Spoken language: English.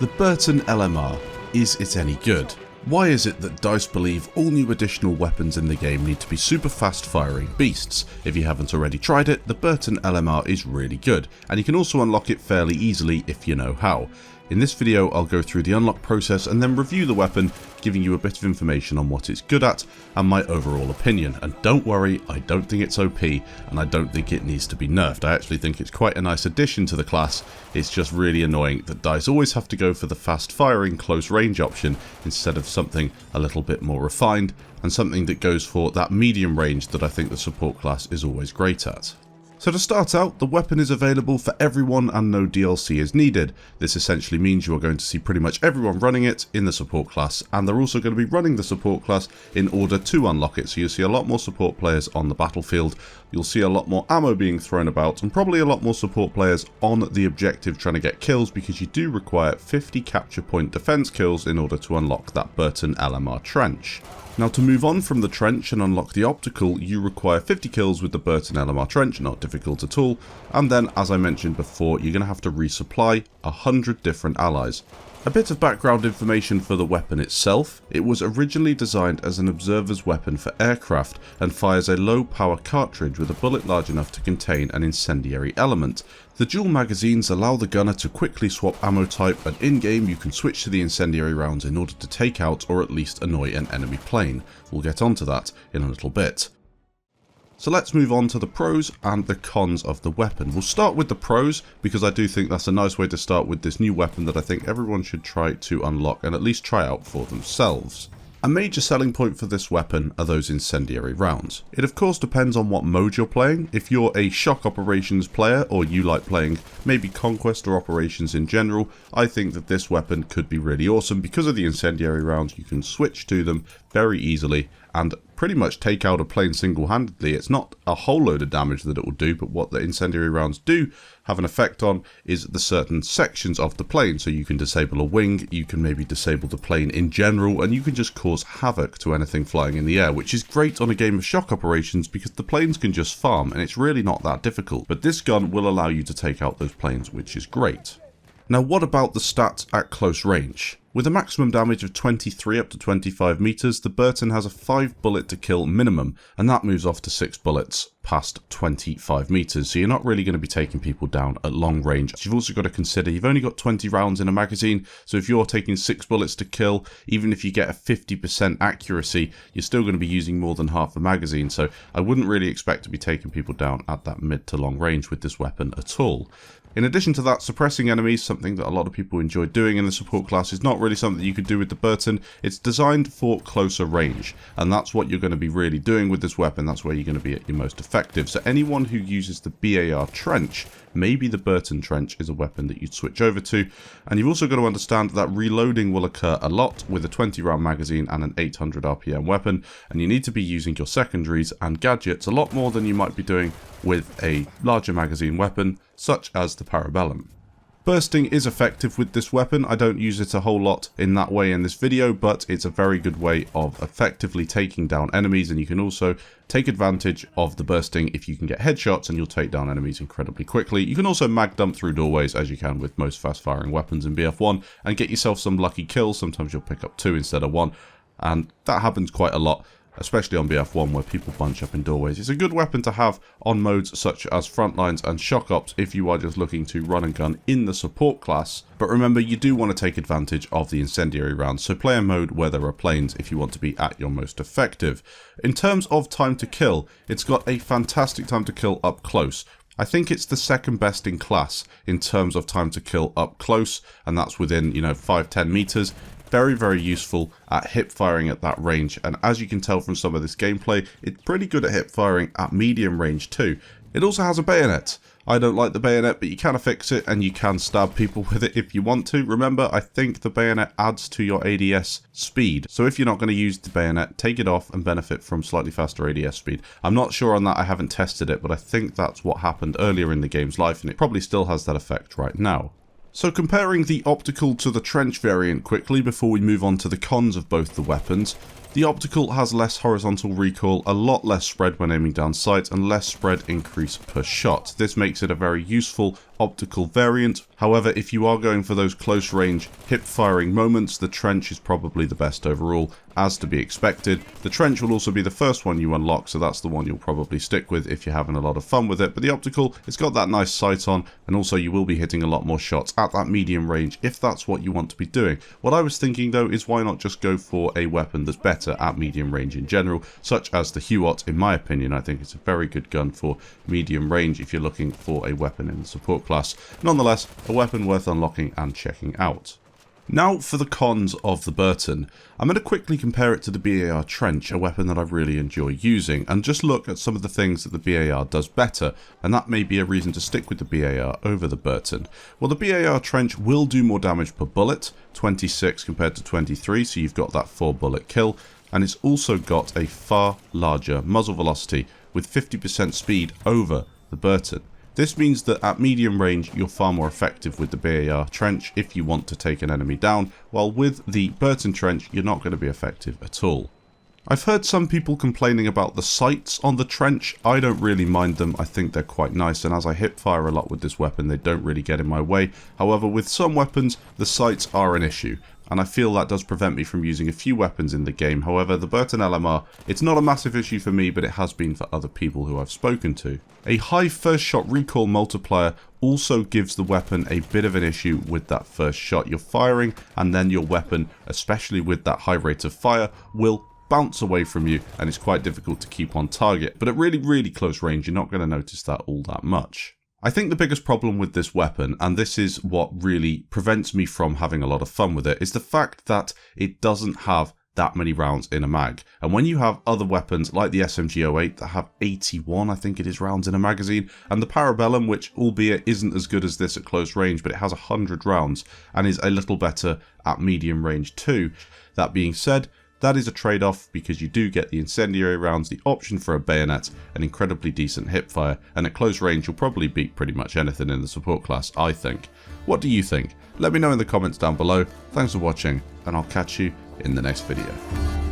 The Burton LMR. Is it any good? Why is it that DICE believe all new additional weapons in the game need to be super fast firing beasts? If you haven't already tried it, the Burton LMR is really good, and you can also unlock it fairly easily if you know how. In this video I'll go through the unlock process and then review the weapon, giving you a bit of information on what it's good at and my overall opinion. And don't worry, I don't think it's OP and I don't think it needs to be nerfed. I actually think it's quite a nice addition to the class. It's just really annoying that DICE always have to go for the fast firing close range option instead of something a little bit more refined and something that goes for that medium range that I think the support class is always great at. So to start out, the weapon is available for everyone and no DLC is needed. This essentially means you are going to see pretty much everyone running it in the support class, and they're also going to be running the support class in order to unlock it. So you'll see a lot more support players on the battlefield, you'll see a lot more ammo being thrown about, and probably a lot more support players on the objective trying to get kills, because you do require 50 capture point defense kills in order to unlock that Burton LMR Trench. Now to move on from the trench and unlock the optical, you require 50 kills with the Burton LMR Trench, not difficult at all, and then as I mentioned before, you're going to have to resupply 100 different allies. A bit of background information for the weapon itself. It was originally designed as an observer's weapon for aircraft and fires a low power cartridge with a bullet large enough to contain an incendiary element. The dual magazines allow the gunner to quickly swap ammo type, and in game you can switch to the incendiary rounds in order to take out or at least annoy an enemy plane. We'll get onto that in a little bit. So let's move on to the pros and the cons of the weapon. We'll start with the pros because I do think that's a nice way to start with this new weapon that I think everyone should try to unlock and at least try out for themselves. A major selling point for this weapon are those incendiary rounds. It of course depends on what mode you're playing. If you're a shock operations player or you like playing maybe conquest or operations in general, I think that this weapon could be really awesome because of the incendiary rounds. You can switch to them very easily and pretty much take out a plane single-handedly. It's not a whole load of damage that it will do, but what the incendiary rounds do have an effect on is the certain sections of the plane. So you can disable a wing, you can maybe disable the plane in general, and you can just cause havoc to anything flying in the air, which is great on a game of shock operations because the planes can just farm and it's really not that difficult. But this gun will allow you to take out those planes, which is great. Now what about the stats at close range? With a maximum damage of 23 up to 25 meters, the Burton has a 5 bullet to kill minimum, and that moves off to 6 bullets past 25 meters, so you're not really going to be taking people down at long range. You've also got to consider you've only got 20 rounds in a magazine, so if you're taking 6 bullets to kill, even if you get a 50% accuracy, you're still going to be using more than half the magazine, so I wouldn't really expect to be taking people down at that mid to long range with this weapon at all. In addition to that, suppressing enemies, something that a lot of people enjoy doing in the support class, is not really something you could do with the Burton. It's designed for closer range, and that's what you're going to be really doing with this weapon. That's where you're going to be at your most effective. So anyone who uses the BAR Trench, maybe the Burton Trench is a weapon that you'd switch over to. And you've also got to understand that reloading will occur a lot with a 20 round magazine and an 800 RPM weapon, and you need to be using your secondaries and gadgets a lot more than you might be doing with a larger magazine weapon such as the Parabellum. Bursting is effective with this weapon. I don't use it a whole lot in that way in this video, but it's a very good way of effectively taking down enemies, and you can also take advantage of the bursting if you can get headshots and you'll take down enemies incredibly quickly. You can also mag dump through doorways as you can with most fast firing weapons in BF1 and get yourself some lucky kills. Sometimes you'll pick up 2 instead of 1, and that happens quite a lot, especially on BF1 where people bunch up in doorways. It's a good weapon to have on modes such as Frontlines and Shock Ops if you are just looking to run and gun in the support class. But remember, you do want to take advantage of the incendiary rounds, so play a mode where there are planes if you want to be at your most effective. In terms of time to kill, it's got a fantastic time to kill up close. I think it's the second best in class in terms of time to kill up close, and that's within, 5-10 meters. Very, very useful at hip firing at that range, and as you can tell from some of this gameplay, it's pretty good at hip firing at medium range too. It also has a bayonet. I don't like the bayonet, but you can fix it and you can stab people with it if you want to. Remember, I think the bayonet adds to your ADS speed, so if you're not going to use the bayonet, take it off and benefit from slightly faster ADS speed. I'm not sure on that, I haven't tested it, but I think that's what happened earlier in the game's life, and it probably still has that effect right now. So comparing the optical to the trench variant quickly before we move on to the cons of both the weapons. The optical has less horizontal recoil, a lot less spread when aiming down sight, and less spread increase per shot. This makes it a very useful optical variant. However, if you are going for those close range hip firing moments, the trench is probably the best overall, as to be expected. The trench will also be the first one you unlock, so that's the one you'll probably stick with if you're having a lot of fun with it. But the optical, it's got that nice sight on, and also you will be hitting a lot more shots at that medium range if that's what you want to be doing. What I was thinking though is why not just go for a weapon that's better at medium range in general, such as the Huot. In my opinion, I think it's a very good gun for medium range if you're looking for a weapon in the support class. Nonetheless, a weapon worth unlocking and checking out. Now for the cons of the Burton. I'm going to quickly compare it to the BAR Trench, a weapon that I really enjoy using, and just look at some of the things that the BAR does better, and that may be a reason to stick with the BAR over the Burton. Well, the BAR Trench will do more damage per bullet, 26 compared to 23, so you've got that 4 bullet kill, and it's also got a far larger muzzle velocity with 50% speed over the Burton. This means that at medium range, you're far more effective with the BAR Trench if you want to take an enemy down, while with the Burton Trench, you're not going to be effective at all. I've heard some people complaining about the sights on the Trench. I don't really mind them. I think they're quite nice, and as I hip fire a lot with this weapon, they don't really get in my way. However, with some weapons, the sights are an issue, and I feel that does prevent me from using a few weapons in the game. However, the Burton LMR, it's not a massive issue for me, but it has been for other people who I've spoken to. A high first shot recoil multiplier also gives the weapon a bit of an issue with that first shot you're firing, and then your weapon, especially with that high rate of fire, will bounce away from you, and it's quite difficult to keep on target. But at really close range, you're not going to notice that all that much. I think the biggest problem with this weapon, and this is what really prevents me from having a lot of fun with it, is the fact that it doesn't have that many rounds in a mag. And when you have other weapons like the SMG08 that have 81, I think it is, rounds in a magazine, and the Parabellum, which albeit isn't as good as this at close range, but it has 100 rounds and is a little better at medium range too. That being said, that is a trade-off because you do get the incendiary rounds, the option for a bayonet, an incredibly decent hipfire, and at close range you'll probably beat pretty much anything in the support class, I think. What do you think? Let me know in the comments down below. Thanks for watching, and I'll catch you in the next video.